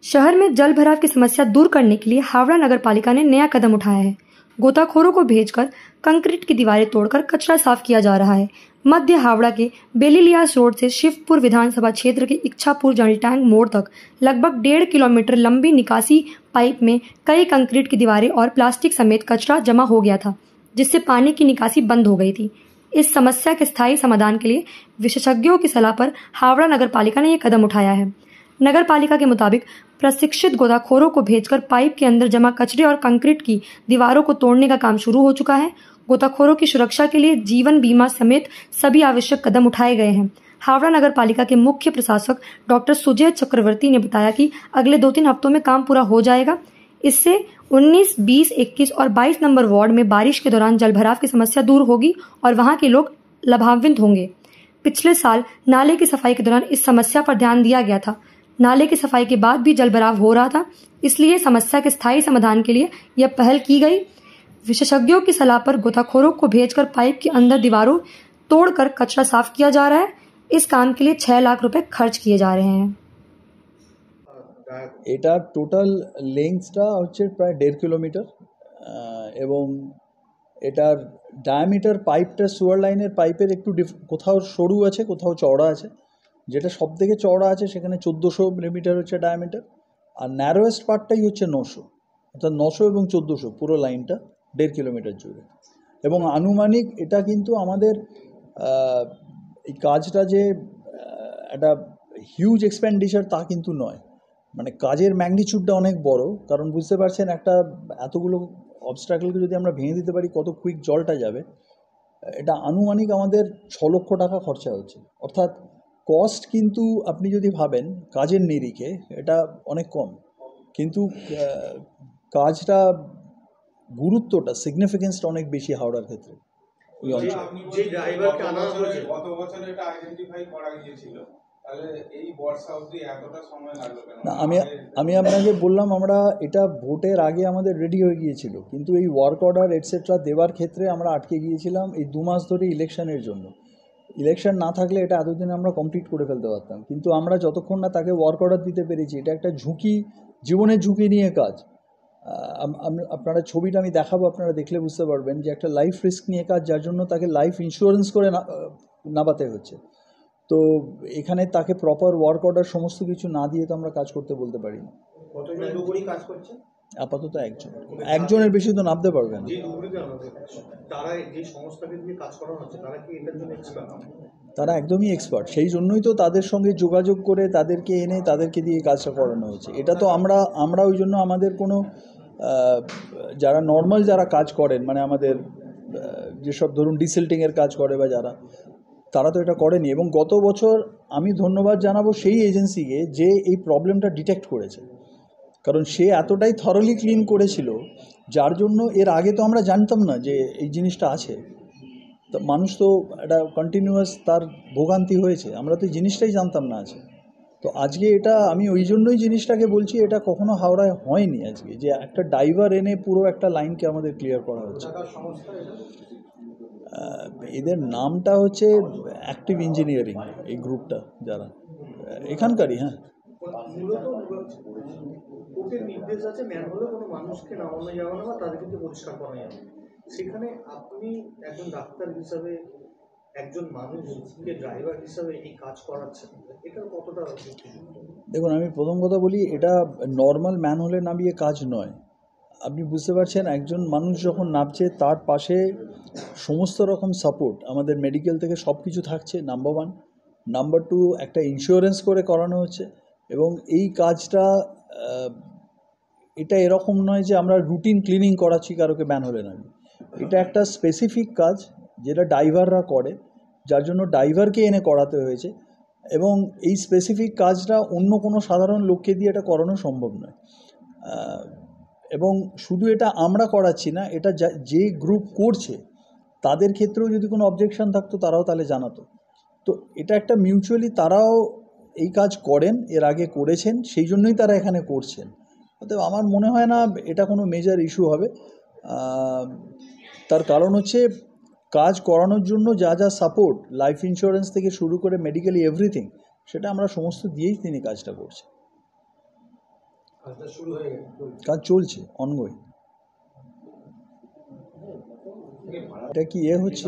शहर में जल भराव की समस्या दूर करने के लिए हावड़ा नगर पालिका ने नया कदम उठाया है। गोताखोरों को भेजकर कंक्रीट की दीवारें तोड़कर कचरा साफ किया जा रहा है। मध्य हावड़ा के बेलीलियास रोड से शिवपुर विधानसभा क्षेत्र के इच्छापुर जलटैंक मोड़ तक लगभग 1.5 किलोमीटर लंबी निकासी पाइप में कई कंक्रीट की दीवारें और प्लास्टिक समेत कचरा जमा हो गया था, जिससे पानी की निकासी बंद हो गई थी। इस समस्या के स्थायी समाधान के लिए विशेषज्ञों की सलाह पर हावड़ा नगर पालिका ने यह कदम उठाया है। नगर पालिका के मुताबिक प्रशिक्षित गोताखोरों को भेजकर पाइप के अंदर जमा कचरे और कंक्रीट की दीवारों को तोड़ने का काम शुरू हो चुका है। गोताखोरों की सुरक्षा के लिए जीवन बीमा समेत सभी आवश्यक कदम उठाए गए हैं। हावड़ा नगर पालिका के मुख्य प्रशासक डॉक्टर सुजय चक्रवर्ती ने बताया कि अगले 2-3 हफ्तों में काम पूरा हो जाएगा। इससे 19, 20, 21 और 22 नंबर वार्ड में बारिश के दौरान जलभराव की समस्या दूर होगी और वहां के लोग लाभान्वित होंगे। पिछले साल नाले की सफाई के दौरान इस समस्या पर ध्यान दिया गया था। नाले की सफाई के बाद भी जलभराव हो रहा था, इसलिए समस्या के स्थायी समाधान के लिए यह पहल की गई। विशेषज्ञों की सलाह पर गोताखोरों को भेजकर पाइप के अंदर दीवारों तोड़कर कचरा साफ किया जा रहा है। इस काम के लिए 6 लाख रुपए खर्च किए जा रहे हैं। এটা টোটাল লেন্থটা হচ্ছে প্রায় 1.5 কিলোমিটার এবং এটার ডায়ামিটার পাইপটা সুয়ার লাইনের পাইপের একটু কোথাও সরু আছে, কোথাও চওড়া আছে। যেটা সব থেকে চওড়া আছে সেখানে 1400 মিলিমিটার হচ্ছে ডায়ামিটার, আর ন্যারোয়েস্ট পার্টটাই হচ্ছে 900, অর্থাৎ 900 এবং 1400 পুরো লাইনটা 1.5 কিলোমিটার জুড়ে। এবং আনুমানিক এটা কিন্তু আমাদের এই কাজটা যে একটা হিউজ এক্সপেন্ডিচার তা কিন্তু নয়, মানে কাজের ম্যাগনিচিউডটা অনেক বড়। কারণ বুঝতে পারছেন একটা এতগুলো অবস্ট্রাকলকে যদি আমরা ভেঙে দিতে পারি কত কুইক জলটা যাবে। এটা আনুমানিক আমাদের 6 লক্ষ টাকা খরচা হচ্ছে, অর্থাৎ কস্ট কিন্তু আপনি যদি ভাবেন কাজের নিরিখে এটা অনেক কম, কিন্তু কাজটা গুরুত্বটা সিগনিফিকেন্সটা অনেক বেশি হাওড়ার ক্ষেত্রে। ওই অঞ্চল যে ড্রাইভারকে আনা হয়েছে গত বছর এটা আইডেন্টিফাই করা গিয়েছিল, তাহলে এই বর্ষা অবধি এতটা সময় লাগলো কেন? না, আমি আপনাকে বললাম আমরা এটা ভোটের আগে আমাদের রেডি হয়ে গিয়েছিল, কিন্তু এই ওয়ার্ক অর্ডার এটসেট্রা দেওয়ার ক্ষেত্রে আমরা আটকে গিয়েছিলাম এই 2 মাস ধরে ইলেকশনের জন্য। ইলেকশন না থাকলে এটা এতদিন আমরা কমপ্লিট করে ফেলতে পারতাম, কিন্তু আমরা যতক্ষণ না তাকে ওয়ার্ক অর্ডার দিতে পেরেছি, এটা একটা ঝুঁকি, জীবনের ঝুঁকি নিয়ে কাজ। আপনারা ছবিটা আমি দেখাবো, আপনারা দেখলে বুঝতে পারবেন যে একটা লাইফ রিস্ক নিয়ে কাজ, যার জন্য তাকে লাইফ ইন্স্যুরেন্স করে নামাতে হচ্ছে। তো এখানে তাকে প্রপার ওয়ার্ক অর্ডার সমস্ত কিছু না দিয়ে তো আমরা কাজ করতে বলতে পারি না। কতজন ডুবুরি কাজ করছে? আপাতত একজনের বেশি তো নামতে পারবে না। তারা যে সংস্থাকে দিয়ে কাজ করানো হচ্ছে তারা কি এটার জন্য এক্সপার্ট? তারা একদমই এক্সপার্ট, সেই জন্যই তো তাদের সঙ্গে যোগাযোগ করে তাদেরকে এনে তাদেরকে দিয়ে কাজটা করানো হচ্ছে। এটা তো আমরা ওই জন্য আমাদের কোনো যারা নর্মাল যারা কাজ করেন, মানে আমাদের যেসব ধরুন ডিসেল্টিংয়ের কাজ করে বা তারা তো এটা করেনি। এবং গত বছর আমি ধন্যবাদ জানাবো সেই এজেন্সিকে যে এই প্রবলেমটা ডিটেক্ট করেছে, কারণ সে এতটাই থরলি ক্লিন করেছিল, যার জন্য এর আগে তো আমরা জানতাম না যে এই জিনিসটা আছে। তো মানুষ তো একটা কন্টিনিউয়াস তার ভোগান্তি হয়েছে, আমরা তো এই জিনিসটাই জানতাম না আছে। তো আজকে এটা আমি ওই জন্যই জিনিসটাকে বলছি, এটা কখনো হাওড়ায় হয়নি আজকে, যে একটা ড্রাইভার এনে পুরো একটা লাইনকে আমাদের ক্লিয়ার করা হচ্ছে। এদের নামটা হচ্ছে অ্যাক্টিভ ইঞ্জিনিয়ারিং, এই গ্রুপটা যারা এখানকারই। হ্যাঁ, কোর্টের নির্দেশ আছে ম্যানহোলে কোনো মানুষকে নামানো যাবে না বা তাদের কিন্তু পরিষ্কার করা যাবে। সেখানে আপনি একজন ডাক্তার হিসাবে একজন মানুষকে ড্রাইভার হিসাবে এই কাজ করাচ্ছেন, এটা কতটা? দেখুন, আমি প্রথম কথা বলি, এটা নর্মাল ম্যানহোলে নামিয়ে কাজ নয়। আপনি বুঝতে পারছেন, একজন মানুষ যখন নামছে তার পাশে সমস্ত রকম সাপোর্ট আমাদের মেডিকেল থেকে সব কিছু থাকছে, নাম্বার 1। নাম্বার 2, একটা ইন্স্যুরেন্স করে করানো হচ্ছে। এবং এই কাজটা এটা এরকম নয় যে আমরা রুটিন ক্লিনিং করাচ্ছি কারোকে ম্যানহোলে নামিয়ে। এটা একটা স্পেসিফিক কাজ যেটা ড্রাইভাররা করে, যার জন্য ড্রাইভারকে এনে করাতে হয়েছে। এবং এই স্পেসিফিক কাজটা অন্য কোনো সাধারণ লোককে দিয়ে এটা করানো সম্ভব নয়। এবং শুধু এটা আমরা করাচ্ছি না, এটা যে গ্রুপ করছে তাদের ক্ষেত্রেও যদি কোনো অবজেকশন থাকতো তারাও তাহলে জানাতো। তো এটা একটা মিউচুয়ালি, তারাও এই কাজ করেন, এর আগে করেছেন, সেই জন্যই তারা এখানে করছেন। অতএব আমার মনে হয় না এটা কোনো মেজর ইস্যু হবে। তার কারণ হচ্ছে কাজ করানোর জন্য যা যা সাপোর্ট, লাইফ ইন্স্যুরেন্স থেকে শুরু করে মেডিকেলি এভরিথিং, সেটা আমরা সমস্ত দিয়েই তিনি কাজটা করছেন। কাজ চলছে অনগোয়িং। এটা কি হচ্ছে